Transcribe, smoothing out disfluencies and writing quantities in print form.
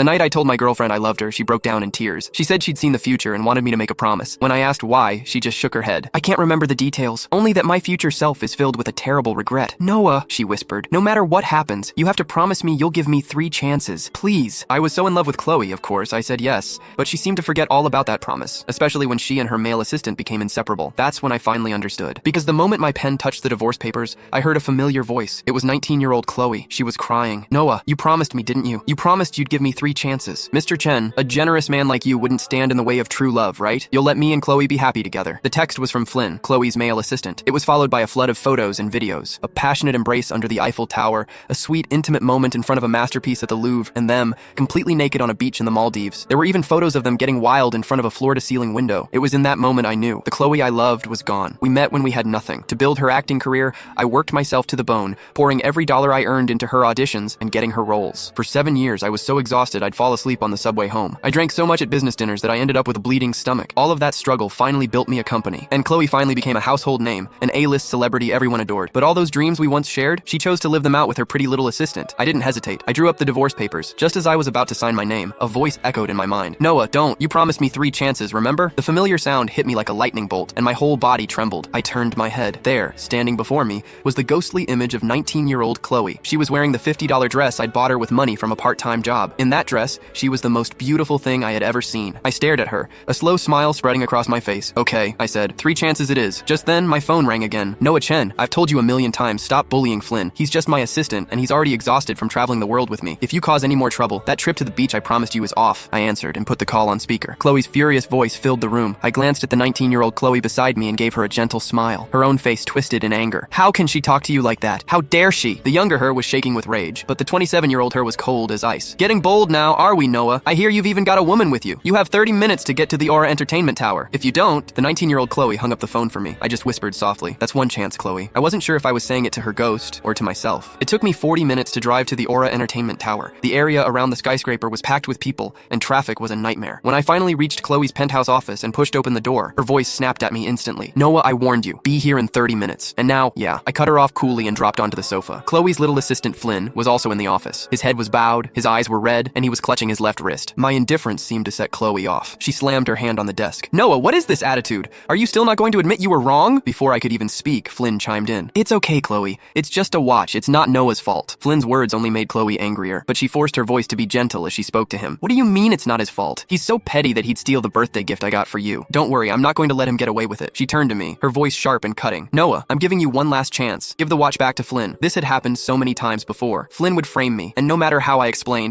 The night I told my girlfriend I loved her, she broke down in tears. She said she'd seen the future and wanted me to make a promise. When I asked why, she just shook her head. I can't remember the details, only that my future self is filled with a terrible regret. Noah, she whispered, no matter what happens, you have to promise me you'll give me 3 chances. Please. I was so in love with Chloe, of course, I said yes, but she seemed to forget all about that promise, especially when she and her male assistant became inseparable. That's when I finally understood. Because the moment my pen touched the divorce papers, I heard a familiar voice. It was 19-year-old Chloe. She was crying. Noah, you promised me, didn't you? You promised you'd give me 3 chances. Mr. Chen, a generous man like you wouldn't stand in the way of true love, right? You'll let me and Chloe be happy together. The text was from Flynn, Chloe's male assistant. It was followed by a flood of photos and videos. A passionate embrace under the Eiffel Tower, a sweet, intimate moment in front of a masterpiece at the Louvre, and them, completely naked on a beach in the Maldives. There were even photos of them getting wild in front of a floor-to-ceiling window. It was in that moment I knew. The Chloe I loved was gone. We met when we had nothing. To build her acting career, I worked myself to the bone, pouring every dollar I earned into her auditions and getting her roles. For 7 years, I was so exhausted I'd fall asleep on the subway home. I drank so much at business dinners that I ended up with a bleeding stomach. All of that struggle finally built me a company. And Chloe finally became a household name, an A-list celebrity everyone adored. But all those dreams we once shared, she chose to live them out with her pretty little assistant. I didn't hesitate. I drew up the divorce papers. Just as I was about to sign my name, a voice echoed in my mind. Noah, don't. You promised me 3 chances, remember? The familiar sound hit me like a lightning bolt, and my whole body trembled. I turned my head. There, standing before me, was the ghostly image of 19-year-old Chloe. She was wearing the $50 dress I'd bought her with money from a part-time job. In that dress, she was the most beautiful thing I had ever seen. I stared at her, a slow smile spreading across my face. Okay, I said, 3 chances it is. Just then, my phone rang again. Noah Chen, I've told you a million times, stop bullying Flynn. He's just my assistant, and he's already exhausted from traveling the world with me. If you cause any more trouble, that trip to the beach I promised you is off. I answered and put the call on speaker. Chloe's furious voice filled the room. I glanced at the 19-year-old Chloe beside me and gave her a gentle smile. Her own face twisted in anger. How can she talk to you like that? How dare she? The younger her was shaking with rage, but the 27-year-old her was cold as ice. Getting bold now, are we, Noah? I hear you've even got a woman with you. You have 30 minutes to get to the Aura Entertainment Tower. If you don't, the 19-year-old Chloe hung up the phone for me. I just whispered softly, that's 1 chance, Chloe. I wasn't sure if I was saying it to her ghost or to myself. It took me 40 minutes to drive to the Aura Entertainment Tower. The area around the skyscraper was packed with people, and traffic was a nightmare. When I finally reached Chloe's penthouse office and pushed open the door, her voice snapped at me instantly. Noah, I warned you. Be here in 30 minutes. And now, yeah, I cut her off coolly and dropped onto the sofa. Chloe's little assistant Flynn was also in the office. His head was bowed, his eyes were red, and he was clutching his left wrist. My indifference seemed to set Chloe off. She slammed her hand on the desk. Noah, what is this attitude? Are you still not going to admit you were wrong? Before I could even speak, Flynn chimed in. It's okay, Chloe. It's just a watch. It's not Noah's fault. Flynn's words only made Chloe angrier, but she forced her voice to be gentle as she spoke to him. What do you mean it's not his fault? He's so petty that he'd steal the birthday gift I got for you. Don't worry, I'm not going to let him get away with it. She turned to me, her voice sharp and cutting. Noah, I'm giving you one last chance. Give the watch back to Flynn. This had happened so many times before. Flynn would frame me, and no matter how I explained,